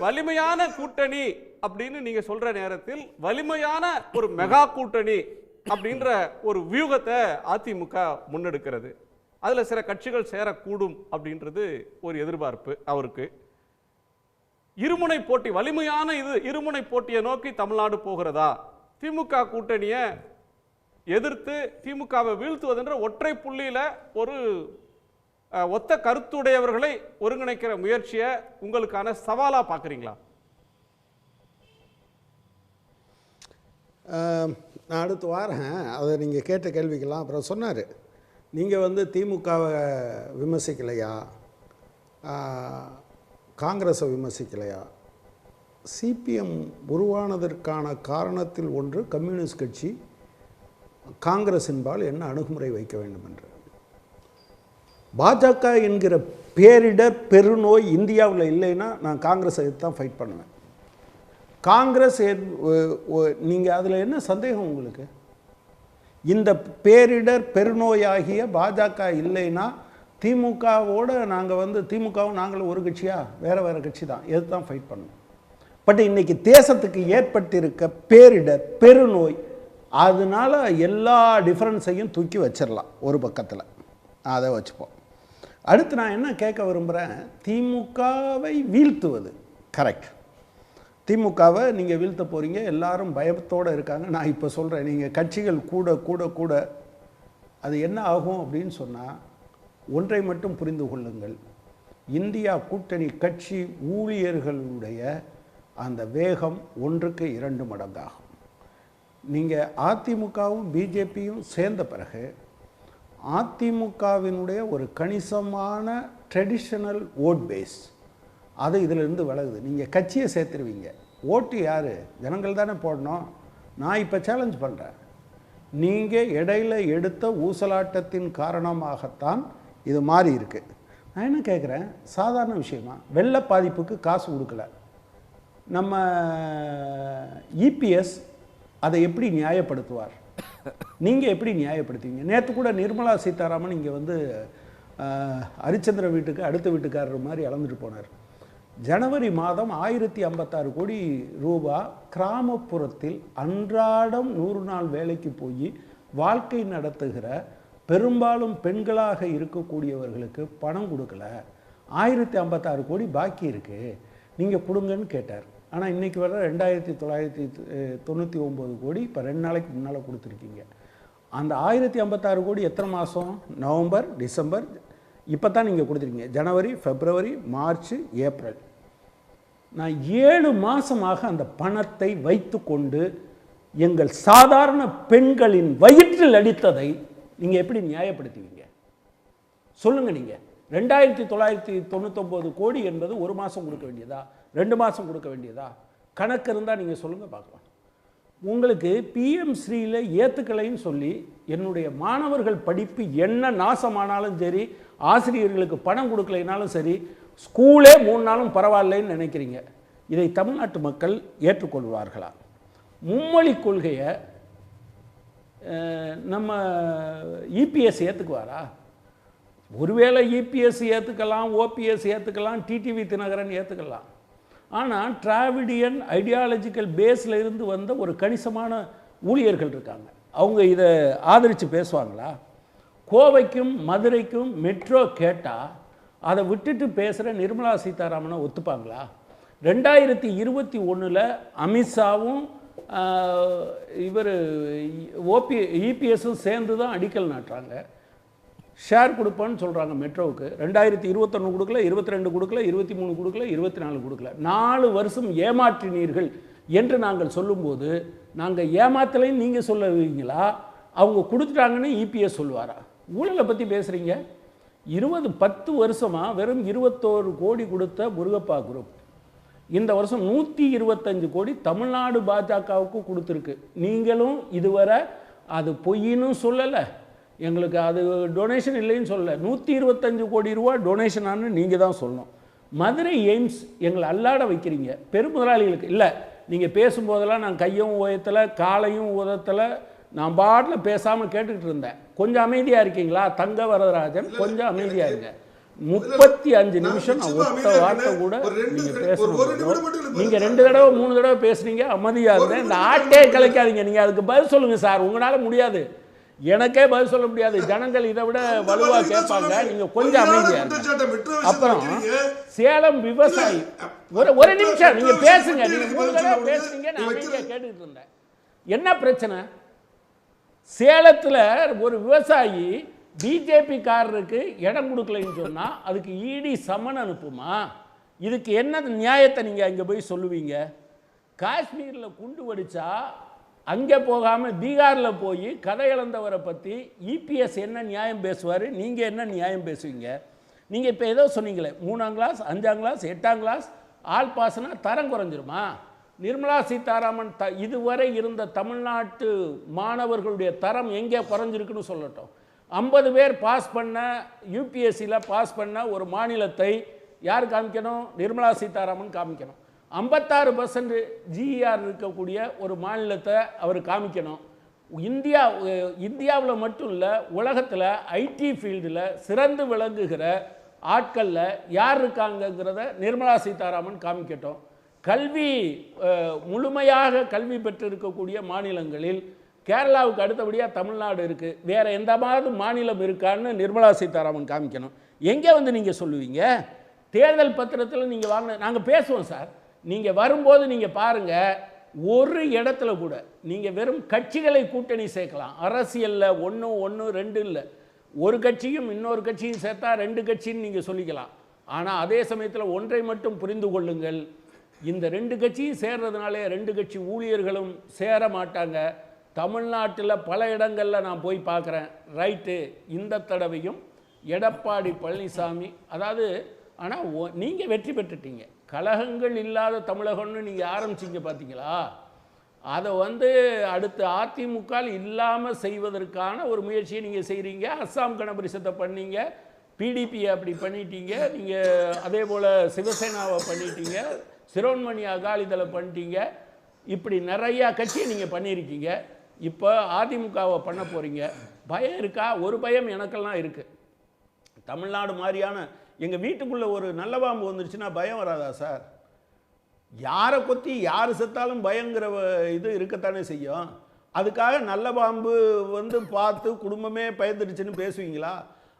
வலிமையான கூட்டணி அப்படின்னு நீங்க சொல்ற நேரத்தில் வலிமையான ஒரு மெகா கூட்டணி அப்படின்ற ஒரு வியூகத்தை அதிமுக முன்னெடுக்கிறது. அதுல சில கட்சிகள் சேரக்கூடும் அப்படின்றது ஒரு எதிர்பார்ப்பு அவருக்கு. இருமுனை போட்டி, வலிமையான இருமுனை போட்டியை நோக்கி தமிழ்நாடு போகிறதா? திமுக கூட்டணியை எதிர்த்து திமுகவை வீழ்த்துவதென்ற ஒற்றை புள்ளியில ஒரு ஒத்த கருத்துடையவர்களை ஒருங்கிணைக்கிற முயற்சியை உங்களுக்கான சவாலா பார்க்குறீங்களா? நான் அடுத்து வாரேன். அதை நீங்கள் கேட்ட கேள்விக்கெல்லாம் அப்புறம் சொன்னார். நீங்கள் திமுகவை விமர்சிக்கலையா, காங்கிரஸை விமர்சிக்கலையா? சிபிஎம் உருவானதற்கான காரணத்தில் ஒன்று கம்யூனிஸ்ட் கட்சி காங்கிரஸின்பால் என்ன அணுகுமுறை வைக்க வேண்டும் என்று. பாஜக என்கிற பேரிடர் பெருநோய் இந்தியாவில் இல்லைன்னா நான் காங்கிரஸை தான் ஃபைட் பண்ணுவேன். காங்கிரஸ் நீங்கள் அதில் என்ன சந்தேகம் உங்களுக்கு? இந்த பேரிடர் பெருநோயாகிய பாஜக இல்லைன்னா திமுகவோடு நாங்கள் திமுகவும் நாங்களும் ஒரு கட்சியா? வேறு வேறு கட்சி தான், எது தான் ஃபைட் பண்ணணும். பட் இன்றைக்கி தேசத்துக்கு ஏற்பட்டிருக்க பேரிடர் பெருநோய், அதனால எல்லா டிஃப்ரென்ஸையும் தூக்கி வச்சிடலாம் ஒரு பக்கத்தில், அதை வச்சுப்போம். அடுத்து நான் என்ன கேட்க விரும்புகிறேன், திமுகவை வீழ்த்துவது கரெக்ட். திமுகவை நீங்கள் வீழ்த்த போகிறீங்க, எல்லாரும் பயத்தோடு இருக்காங்க. நான் இப்போ சொல்கிறேன், நீங்கள் கட்சிகள் கூட கூட கூட அது என்ன ஆகும் அப்படின்னு சொன்னால், ஒன்றை மட்டும் புரிந்து கொள்ளுங்கள், இந்தியா கூட்டணி கட்சி ஊழியர்களுடைய அந்த வேகம் 1க்கு 2 மடங்காகும். நீங்கள் அதிமுகவும் பிஜேபியும் சேர்ந்த பிறகு அதிமுகவினுடைய ஒரு கணிசமான ட்ரெடிஷனல் ஓட் பேஸ் அது இதிலிருந்து விலகுது. நீங்கள் கட்சியை சேர்த்துருவீங்க, ஓட்டு யார்? ஜனங்கள் தானே போடணும். நான் இப்போ சேலஞ்ச் பண்ணுறேன், நீங்கள் இடையில எடுத்த ஊசலாட்டத்தின் காரணமாகத்தான் இது மாறி இருக்கு. நான் என்ன கேட்குறேன், சாதாரண விஷயமா வெள்ள பாதிப்புக்கு காசு கொடுக்கல நம்ம இபிஎஸ், அதை எப்படி நியாயப்படுத்துவார்? நீங்கள் எப்படி நியாயப்படுத்துவீங்க? நேற்று கூட நிர்மலா சீதாராமன் இங்கே ஹரிச்சந்திர வீட்டுக்கு அடுத்த வீட்டுக்காரர் மாதிரி இழந்துட்டு போனார். ஜனவரி மாதம் 1056 கோடி ரூபா கிராமப்புறத்தில் அன்றாடம் 100 நாள் வேலைக்கு போய் வாழ்க்கை நடத்துகிற பெரும்பாலும் பெண்களாக இருக்கக்கூடியவர்களுக்கு பணம் கொடுக்கல. 1056 கோடி பாக்கி இருக்குது, நீங்கள் கொடுங்கன்னு கேட்டார். ஆனால் இன்றைக்கி வர 2999 கோடி இப்போ 2 நாளைக்கு முன்னால் கொடுத்துருக்கீங்க. அந்த 1056 கோடி எத்தனை மாதம்? நவம்பர், டிசம்பர், இப்போ தான் நீங்கள் கொடுத்துருக்கீங்க. ஜனவரி, பிப்ரவரி, மார்ச், ஏப்ரல். நான் 7 மாதமாக அந்த பணத்தை வைத்து கொண்டு எங்கள் சாதாரண பெண்களின் வயிற்றில் அடித்ததை நீங்கள் எப்படி நியாயப்படுத்துவீங்க சொல்லுங்கள்? நீங்கள் 2999 கோடி என்பது ஒரு மாதம் கொடுக்க வேண்டியதா, 2 மாதம் கொடுக்க வேண்டியதா? கணக்கு இருந்தால் நீங்கள் சொல்லுங்கள் பார்க்கலாம். உங்களுக்கு பிஎம் ஸ்ரீயில் ஏற்றுக்கலைன்னு சொல்லி என்னுடைய மாணவர்கள் படிப்பு என்ன நாசமானாலும் சரி, ஆசிரியர்களுக்கு பணம் கொடுக்கலைனாலும் சரி, ஸ்கூலே 3 நாளும் பரவாயில்லைன்னு நினைக்கிறீங்க. இதை தமிழ்நாட்டு மக்கள் ஏற்றுக்கொள்வார்களா? மும்மொழி கொள்கையை நம்ம இபிஎஸ் ஏற்றுக்குவாரா? ஒருவேளை இபிஎஸ் ஏற்றுக்கலாம், ஓபிஎஸ் ஏற்றுக்கலாம், டிடிவி தினகரன் ஏற்றுக்கலாம். ஆனால் டிராவிடியன் ஐடியாலஜிக்கல் பேஸில் இருந்து வந்த ஒரு கணிசமான ஊழியர்கள் இருக்காங்க, அவங்க இதை ஆதரித்து பேசுவாங்களா? கோவைக்கும் மதுரைக்கும் மெட்ரோ கேட்டால் அதை விட்டுட்டு பேசுகிற நிர்மலா சீதாராமனை ஒத்துப்பாங்களா? 2021 அமித்ஷாவும் இபிஎஸும் சேர்ந்து தான் அடிக்கல் நாட்டுறாங்க. ஷேர் கொடுப்பேன்னு சொல்கிறாங்க மெட்ரோவுக்கு. 2021 கொடுக்கல, 22 கொடுக்கல, 23 கொடுக்கல, 24 கொடுக்கல. 4 வருஷம் ஏமாற்றினீர்கள் என்று நாங்கள் சொல்லும்போது, நாங்கள் ஏமாத்தலைன்னு நீங்கள் சொல்லுவீங்களா? அவங்க கொடுத்துட்டாங்கன்னு இபிஎஸ் சொல்லுவாரா? ஊழலை பற்றி பேசுகிறீங்க. 10 வருஷமாக வெறும் 21 கோடி கொடுத்த முருகப்பா குரூப் இந்த வருஷம் 125 கோடி தமிழ்நாடு பாஜகவுக்கு கொடுத்துருக்கு. நீங்களும் இதுவரை அது பொய்ன்னு சொல்லலை, எங்களுக்கு அது டொனேஷன் இல்லைன்னு சொல்லலை. 125 கோடி ரூபா டொனேஷனானு நீங்கள் தான் சொல்லணும். மதுரை எய்ம்ஸ் எங்களை அல்லாட வைக்கிறீங்க பெருமுதலாளிகளுக்கு. இல்லை, நீங்கள் பேசும்போதெல்லாம் நான் கையும் உயரத்தில் காலையும் உதத்தில் நான் பாட்டில் பேசாமல் கேட்டுக்கிட்டு இருந்தேன். கொஞ்சம் அமைதியாக இருக்கீங்களா? தங்க வரதராஜன், கொஞ்சம் அமைதியாக இருங்க. 35 நிமிஷம் நான் ஒத்த வார்த்தை கூட நீங்க பேசணும். நீங்க 2 தடவை 3 தடவை பேசுனீங்க, அமைதியா இருந்தேன். இந்த ஆட்டே கலைக்காதீங்க. நீங்க அதுக்கு பதில் சொல்லுங்க சார். உங்களால முடியாது, எனக்கே பதில் சொல்ல முடியாது. ஜனங்கள் இதை விட வலுவா கேட்பாங்க. நீங்க கொஞ்சம் அமைதியா இருங்க. அப்புறம் சேலம் விவசாயி, ஒரு நிமிஷம் நீங்க பேசுங்க. நீங்க 3 தடவை பேசுனீங்க, நான் அமைதியா கேட்டுட்டு இருந்தேன். என்ன பிரச்சனை? சேலத்துல ஒரு விவசாயி பிஜேபி காரருக்கு இடம் கொடுக்கலன்னு சொன்னா அதுக்கு இடி சமன் அனுப்புமா? இதுக்கு என்ன நியாயத்தை நீங்க அங்க போய் சொல்லுவீங்க? காஷ்மீர்ல குண்டு வெடிச்சா அங்கே போகாம பீகார்ல போய் கதை இழந்தவரை பத்தி இபிஎஸ் என்ன நியாயம் பேசுவாரு, நீங்க என்ன நியாயம் பேசுவீங்க? நீங்க இப்ப ஏதோ சொன்னீங்களே 3ஆம் கிளாஸ் 5ஆம் கிளாஸ் 8ஆம் கிளாஸ் ஆல் பாஸ்னா தரம் குறைஞ்சிருமா? நிர்மலா சீதாராமன் இதுவரை இருந்த தமிழ்நாட்டு மாணவர்களுடைய தரம் எங்கே குறைஞ்சிருக்குன்னு சொல்லட்டும். 50 பேர் பாஸ் பண்ண யூபிஎஸ்சியில் பாஸ் பண்ண ஒரு மாநிலத்தை யார் காமிக்கணும்? நிர்மலா சீதாராமன் காமிக்கணும். 56% ஜிஆர் இருக்கக்கூடிய ஒரு மாநிலத்தை அவர் காமிக்கணும். இந்தியாவில் மட்டும் இல்லை, உலகத்தில் ஐடி ஃபீல்டில் சிறந்து விளங்குகிற ஆட்களில் யார் இருக்காங்கங்கிறத நிர்மலா சீதாராமன் காமிக்கட்டும். கல்வி முழுமையாக கல்வி பெற்றிருக்கக்கூடிய மாநிலங்களில் கேரளாவுக்கு அடுத்தபடியாக தமிழ்நாடு இருக்குது. வேறு எந்த மாதிரி மாநிலம் இருக்கான்னு நிர்மலா சீதாராமன் காமிக்கணும். எங்கே வந்து நீங்கள் சொல்லுவீங்க? தேர்தல் பத்திரத்தில் நீங்கள் வாங்க, நாங்கள் பேசுவோம் சார். நீங்கள் வரும்போது நீங்கள் பாருங்கள், ஒரு இடத்துல கூட நீங்கள் வெறும் கட்சிகளை கூட்டணி சேர்க்கலாம். அரசியலில் 1 1 2 இல்லை, ஒரு கட்சியும் இன்னொரு கட்சியும் சேர்த்தா 2 கட்சின்னு நீங்கள் சொல்லிக்கலாம். ஆனால் அதே சமயத்தில் ஒன்றை மட்டும் புரிந்து கொள்ளுங்கள், இந்த 2 கட்சியும் சேர்றதுனாலே 2 கட்சி ஊழியர்களும் சேர மாட்டாங்க. தமிழ்நாட்டில் பல இடங்களில் நான் போய் பார்க்குறேன். ரைட்டு, இந்த தடவையும் எடப்பாடி பழனிசாமி, அதாவது ஆனால் நீங்கள் வெற்றி பெற்றுட்டீங்க. கலகங்கள் இல்லாத தமிழகம்னு நீங்கள் ஆரம்பிச்சிங்க பார்த்தீங்களா? அதை அடுத்து அதிமுக இல்லாமல் செய்வதற்கான ஒரு முயற்சியை நீங்கள் செய்கிறீங்க. அஸ்ஸாம் கணபரிசத்தை பண்ணீங்க, பிடிபியை அப்படி பண்ணிட்டீங்க. நீங்கள் அதே போல் சிவசேனாவை பண்ணிட்டீங்க, சிரோன்மணி அகாலிதளை பண்ணிட்டீங்க. இப்படி நிறையா கட்சியை நீங்கள் பண்ணியிருக்கீங்க. இப்போ அதிமுகவை பண்ண போகிறீங்க. பயம் இருக்கா? ஒரு பயம் எனக்கெல்லாம் இருக்குது. தமிழ்நாடு மாதிரியான எங்கள் வீட்டுக்குள்ளே ஒரு நல்ல பாம்பு வந்துருச்சுன்னா பயம் வராதா சார்? யாரை கொத்தி யார் செத்தாலும் பயங்கிற இது இருக்கத்தானே செய்யும். அதுக்காக நல்ல பாம்பு பார்த்து குடும்பமே பயந்துடுச்சுன்னு பேசுவீங்களா?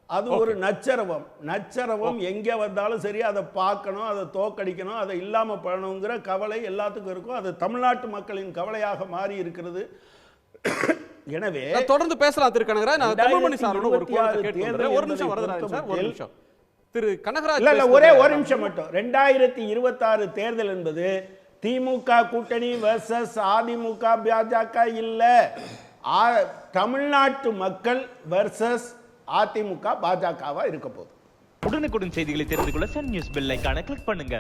அது ஒரு நச்சரவம் எங்கே வந்தாலும் சரி, அதை பார்க்கணும், அதை தோக்கடிக்கணும், அதை இல்லாமல் பண்ணணுங்கிற கவலை எல்லாத்துக்கும் இருக்கும். அது தமிழ்நாட்டு மக்களின் கவலையாக மாறி இருக்கிறது. எனவே தொடர்ந்து பேசலாம் திரு கனகராஜ். நான் தமிழ்மணி சார் ஒரு நிமிஷம் வரதுறாங்க சார், ஒரு நிமிஷம் திரு கனகராஜ். இல்ல ஒரே ஒரு நிமிஷம் மட்டும். 2026 தேர்தல் என்பது திமுக கூட்டணி வெர்சஸ் அதிமுக பாஜக இல்ல, தமிழ்நாட்டு மக்கள் வெர்சஸ் அதிமுக பாஜகவா இருக்க போகுது. உடனுக்குடன் செய்திகளை தெரிந்து கொள்ள சன் நியூஸ் பெல் ஐகானை கிளிக் பண்ணுங்க.